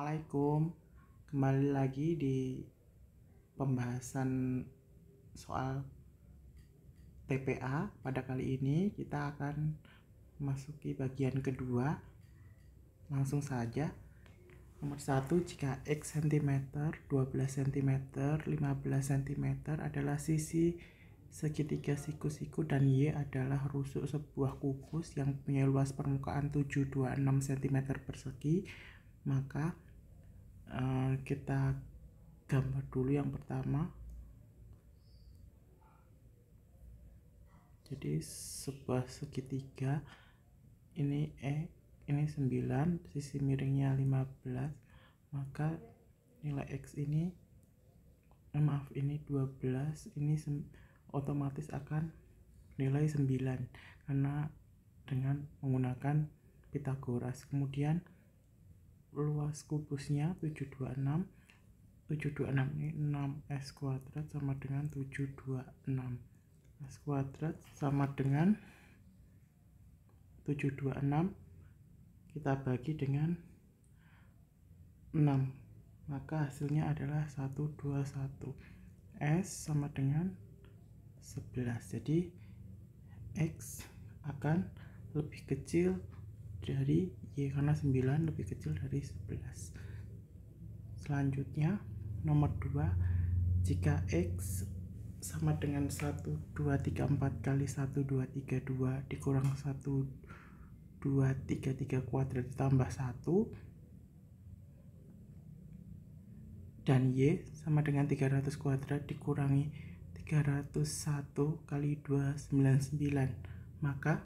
Assalamualaikum, kembali lagi di pembahasan soal TPA. Pada kali ini kita akan memasuki bagian kedua. Langsung saja. Nomor 1, jika X cm, 12 cm, 15 cm adalah sisi segitiga siku-siku dan Y adalah rusuk sebuah kubus yang punya luas permukaan 726 cm persegi, maka kita gambar dulu yang pertama. Jadi sebuah segitiga, ini ini 9, sisi miringnya 15, maka nilai X ini ini 12, ini otomatis akan nilai 9 karena dengan menggunakan Pitagoras. Kemudian luas kubusnya 726 ini 6S kuadrat sama dengan 726. S kuadrat sama dengan 726 kita bagi dengan 6, maka hasilnya adalah 121. S sama dengan 11. Jadi X akan lebih kecil dari Y karena 9 lebih kecil dari 11. Selanjutnya nomor 2, jika X sama dengan 1, 2, 3, 4 kali 1, 2, 3, 2 dikurang 1, 2, 3, 3 kuadrat ditambah 1, dan Y sama dengan 300 kuadrat dikurangi 301 kali 2, 99. Maka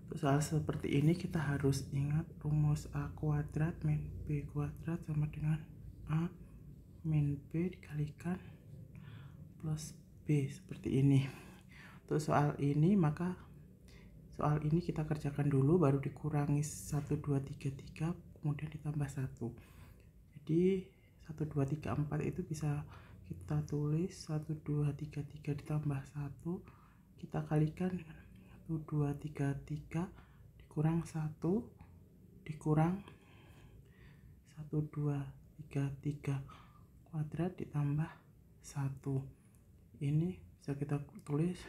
untuk soal seperti ini kita harus ingat rumus A kuadrat min B kuadrat sama dengan A min B dikalikan plus B, seperti ini. Untuk soal ini, maka soal ini kita kerjakan dulu, baru dikurangi 1, 2, 3, 3, kemudian ditambah 1. Jadi 1, 2, 3, 4 itu bisa kita tulis 1, 2, 3, 3 ditambah 1, kita kalikan dengan 1, 2, 3, 3 dikurang 1 dikurang 1, 2, 3, 3 kuadrat ditambah 1. Ini bisa kita tulis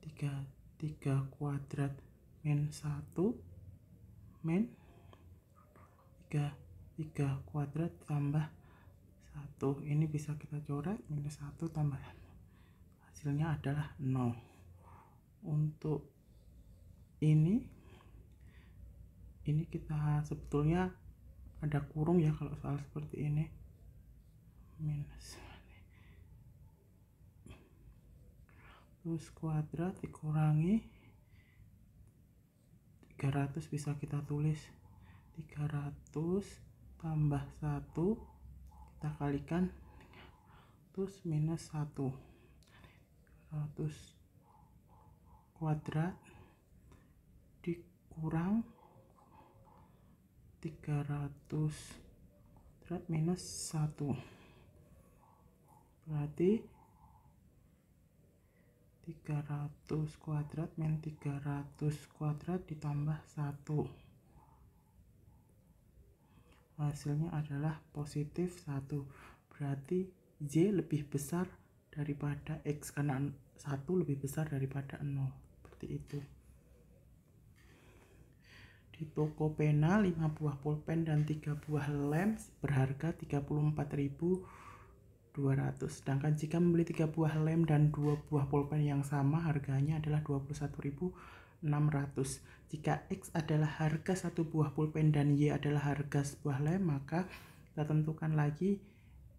3 kuadrat min 1 min 3 kuadrat tambah 1. Ini bisa kita coret, minus 1 tambah, hasilnya adalah 0. Untuk ini kita sebetulnya ada kurung ya kalau soal seperti ini, minus terus kuadrat dikurangi 300, bisa kita tulis 300 tambah 1 kita kalikan terus minus 1, 100 kuadrat dikurang 300 kuadrat minus 1, berarti 300 kuadrat min 300 kuadrat ditambah 1, hasilnya adalah positif 1. Berarti Y lebih besar daripada X karena 1 lebih besar daripada 0, seperti itu. Di toko pena 5 buah pulpen dan 3 buah lem berharga 34.200, sedangkan jika membeli 3 buah lem dan 2 buah pulpen yang sama harganya adalah 21.600. Jika X adalah harga 1 buah pulpen dan Y adalah harga sebuah lem, maka kita tentukan lagi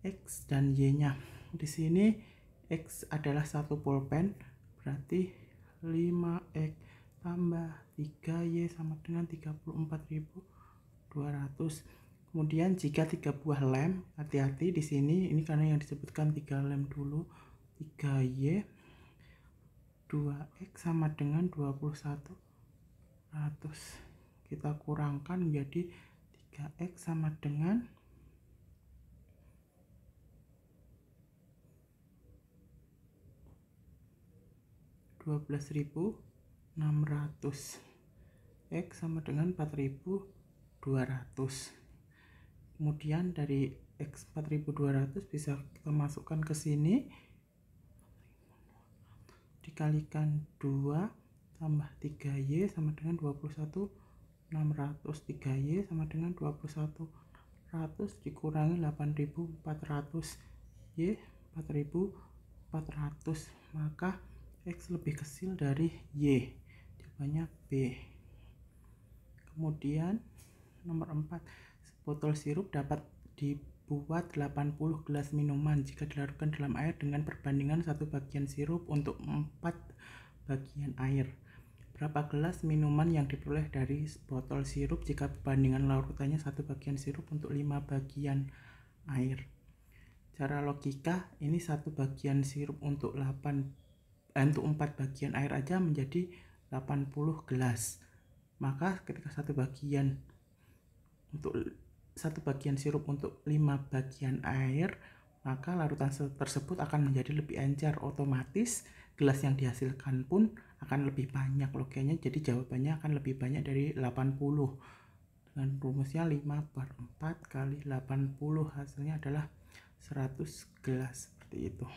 X dan Y nya. Di sini X adalah 1 pulpen, berarti 5X tambah 3Y sama dengan 34.200. Kemudian jika 3 buah lem, hati-hati di sini, ini karena yang disebutkan 3 lem dulu, 3Y 2X sama dengan 21.100. Kita kurangkan menjadi 3X sama dengan 12.600. X sama dengan 4.200. Kemudian dari X 4200 bisa kita masukkan ke sini, dikalikan 2 tambah 3Y sama dengan 21.600. 3Y sama dengan 21.600 dikurangi 8.400, Y 4.400, maka X lebih kecil dari Y. Jawabannya B. Kemudian nomor 4, botol sirup dapat dibuat 80 gelas minuman jika dilarutkan dalam air dengan perbandingan 1 bagian sirup untuk 4 bagian air. Berapa gelas minuman yang diperoleh dari botol sirup jika perbandingan larutannya 1 bagian sirup untuk 5 bagian air? Secara logika, ini 1 bagian sirup untuk 4 bagian air aja menjadi 80 gelas. Maka ketika 1 bagian sirup untuk 5 bagian air, maka larutan tersebut akan menjadi lebih encer. Otomatis gelas yang dihasilkan pun akan lebih banyak. Logikanya jadi jawabannya akan lebih banyak dari 80. Dengan rumusnya 5/4 kali 80, hasilnya adalah 100 gelas, seperti itu.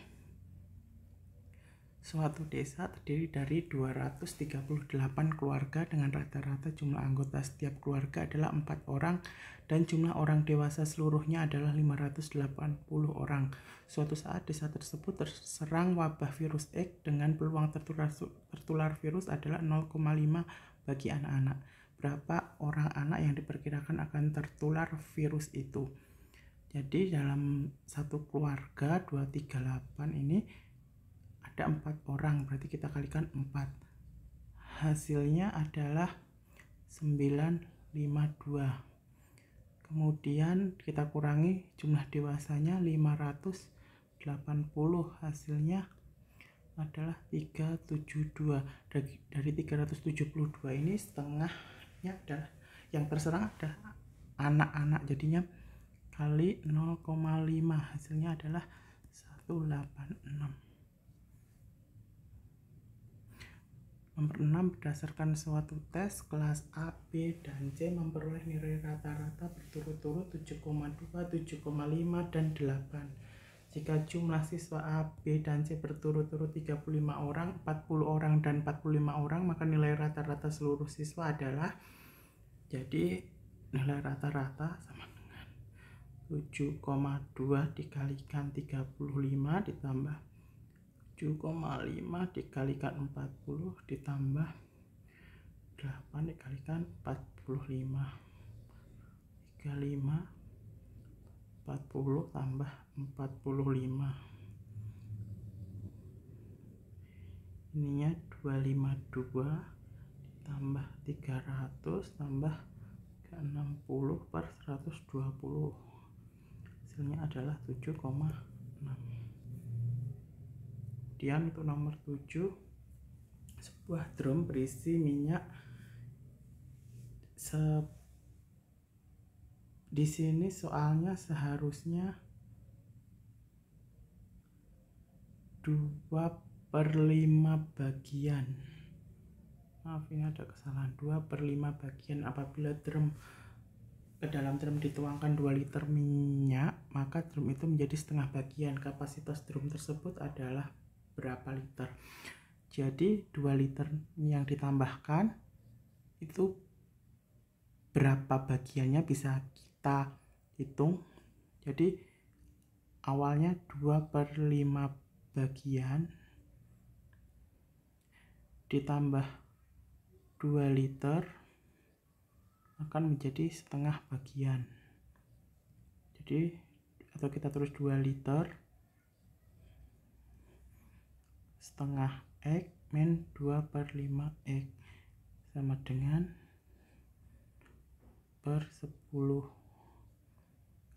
Suatu desa terdiri dari 238 keluarga dengan rata-rata jumlah anggota setiap keluarga adalah 4 orang dan jumlah orang dewasa seluruhnya adalah 580 orang. Suatu saat desa tersebut terserang wabah virus X dengan peluang tertular virus adalah 0,5 bagi anak-anak. Berapa orang anak yang diperkirakan akan tertular virus itu? Jadi dalam satu keluarga 238 ini ada 4 orang, berarti kita kalikan 4. Hasilnya adalah 952. Kemudian kita kurangi jumlah dewasanya 580, hasilnya adalah 372. Dari 372 ini setengahnya adalah yang terserang adalah anak-anak, jadinya kali 0,5, hasilnya adalah 186. Nomor 6, berdasarkan suatu tes, kelas A, B, dan C memperoleh nilai rata-rata berturut-turut 7,2, 7,5, dan 8. Jika jumlah siswa A, B, dan C berturut-turut 35 orang, 40 orang, dan 45 orang, maka nilai rata-rata seluruh siswa adalah, jadi nilai rata-rata sama dengan 7,2 dikalikan 35 ditambah 7,5 dikalikan 40 ditambah 8 dikalikan 45, 35, 40 tambah 45, ininya 252 ditambah 300 tambah 60 per 120, hasilnya adalah 7,6. Kemudian untuk nomor 7, sebuah drum berisi minyak. Di sini soalnya seharusnya 2/5 bagian. Maaf, ini ada kesalahan. 2/5 bagian. Apabila ke dalam drum dituangkan 2 liter minyak, maka drum itu menjadi setengah bagian. Kapasitas drum tersebut adalah berapa liter? Jadi 2 liter yang ditambahkan itu berapa bagiannya bisa kita hitung. Jadi awalnya 2/5 bagian ditambah 2 liter akan menjadi setengah bagian. Jadi atau kita terus 2 liter setengah X min 2/5 X sama dengan per 10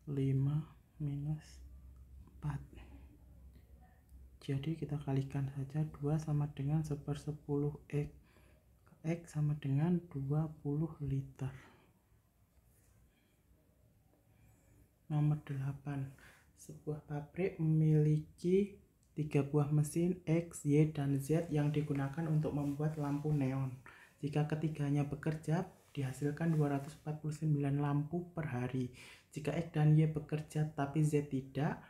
5 minus 4. Jadi kita kalikan saja, 2 sama dengan 1/10 X. X sama dengan 20 liter. Nomor 8, sebuah pabrik memiliki 3 buah mesin X, Y, dan Z yang digunakan untuk membuat lampu neon. Jika ketiganya bekerja, dihasilkan 249 lampu per hari. Jika X dan Y bekerja tapi Z tidak,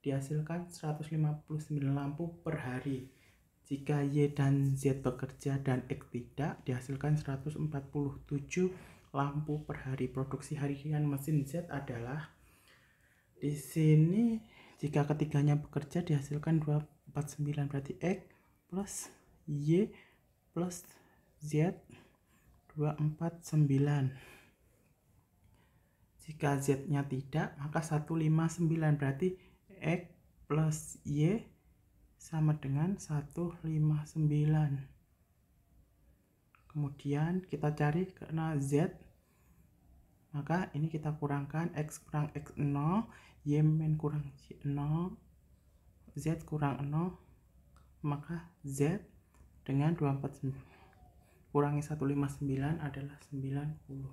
dihasilkan 159 lampu per hari. Jika Y dan Z bekerja dan X tidak, dihasilkan 147 lampu per hari. Produksi harian mesin Z adalah, di sini jika ketiganya bekerja dihasilkan 249, berarti X plus Y plus Z 249. Jika Z-nya tidak, maka 159, berarti X plus Y sama dengan 159. Kemudian kita cari karena Z, maka ini kita kurangkan, X kurang X 0, Y min kurang Y 0, Z kurang 0, maka Z dengan 249 kurangi 159 adalah 90.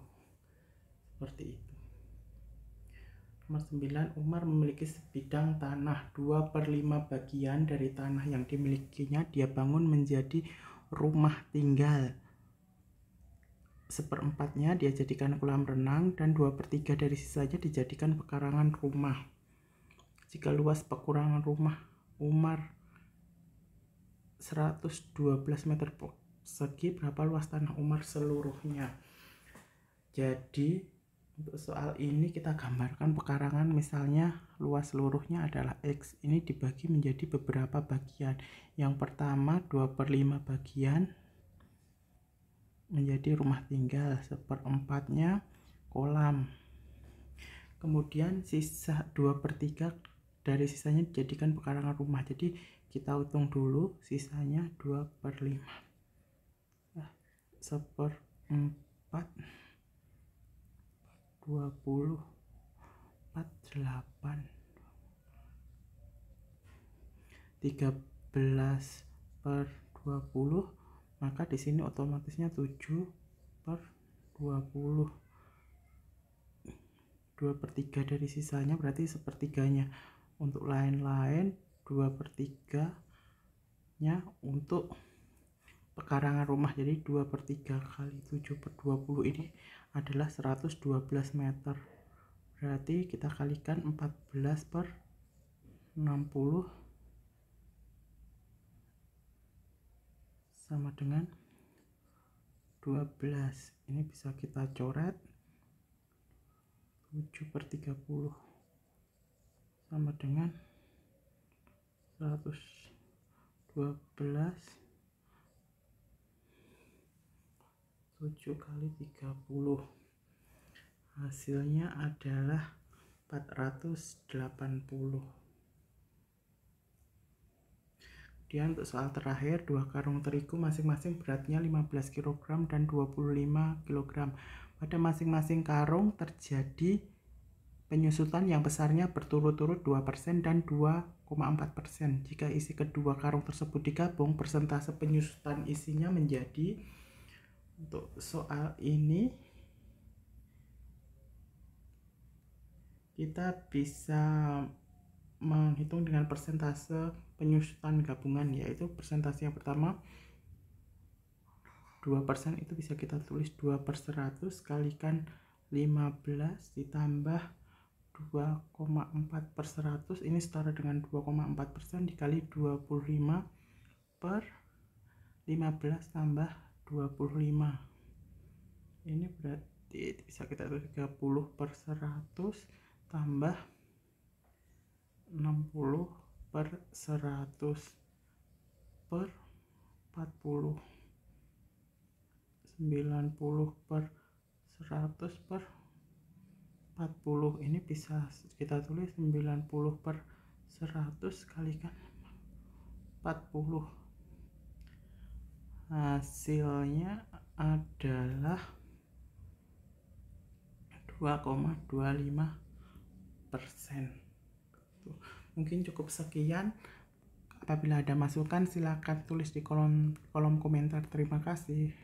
Seperti itu. Nomor 9, Umar memiliki sebidang tanah 2/5 bagian dari tanah yang dimilikinya dia bangun menjadi rumah tinggal. 1/4-nya dia jadikan kolam renang dan 2/3 dari sisanya dijadikan pekarangan rumah. Jika luas pekarangan rumah Umar 112 meter persegi, berapa luas tanah Umar seluruhnya? Jadi untuk soal ini kita gambarkan pekarangan, misalnya luas seluruhnya adalah X, ini dibagi menjadi beberapa bagian. Yang pertama 2/5 bagian menjadi rumah tinggal, 1/4-nya kolam. Kemudian sisa 2/3 dari sisanya dijadikan pekarangan rumah. Jadi kita hitung dulu sisanya 2/5. 1/4 20 48 13/20, maka di sini otomatisnya 7/20. 2/3 dari sisanya berarti 1/3-nya. Untuk lain-lain 2/3-nya untuk pekarangan rumah. Jadi 2/3 kali 7/20 ini adalah 112 meter. Berarti kita kalikan 14/60 sama dengan 12. Ini bisa kita coret. 7/30 sama dengan 112. 7 kali 30, hasilnya adalah 480. Kemudian untuk soal terakhir, 2 karung terigu masing-masing beratnya 15 kg dan 25 kg. Pada masing-masing karung terjadi penyusutan yang besarnya berturut-turut 2% dan 2,4%. Jika isi kedua karung tersebut digabung, persentase penyusutan isinya menjadi. Untuk soal ini kita bisa menghitung dengan persentase penyusutan gabungan, yaitu persentase yang pertama 2%, itu bisa kita tulis 2/100 kalikan 15 ditambah 2,4/100, ini setara dengan 2,4% dikali 25/15 tambah 25, ini berarti bisa kita tulis 30/100 tambah 60/100 per 40, 90/100 per 40, ini bisa kita tulis 90/100 kalikan 40. Hasilnya adalah 2,25%. Mungkin cukup sekian. Apabila ada masukan silakan tulis di kolom komentar. Terima kasih.